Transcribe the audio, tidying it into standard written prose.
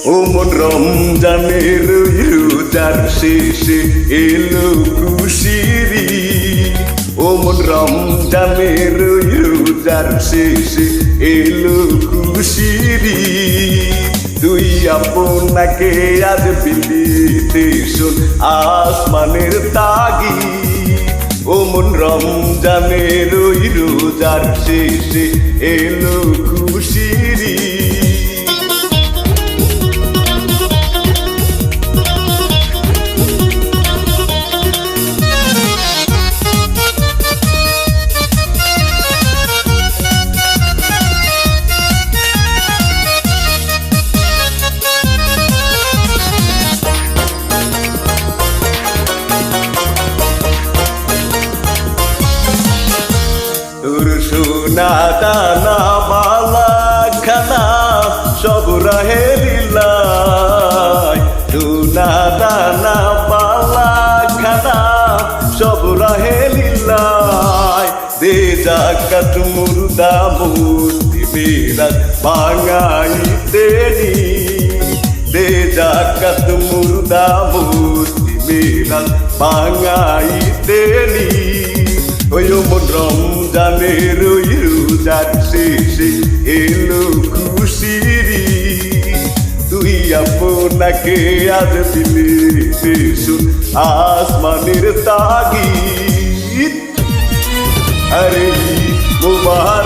ও মন রমজানের রোজার শেষে এলো খুশিরি ও মন রমজানের রোজার শেষে এলো খুশিরি তুই আপনাকে আজ বিলিতে শোন আসমানের তাগি ও মন রমজানের রোজার শেষে এলো খুশিরি সোনা দানা বালা খানা সব রাহে লীলাই সোনা দানা বালা খানা সব রাহে লীলাই দে জাকাত মুর্দা মূর্তি মেরা ভাঙাইতে নি দে জাকাত মুর্দা মূর্তি মেরা ভাঙাইতে নি ওই মন রমজানের রোজার শেষে এলো খুশিরি তুই আপনাকে আজ বিলিতে শোন আসমানের তাগিদ আরে মুবারক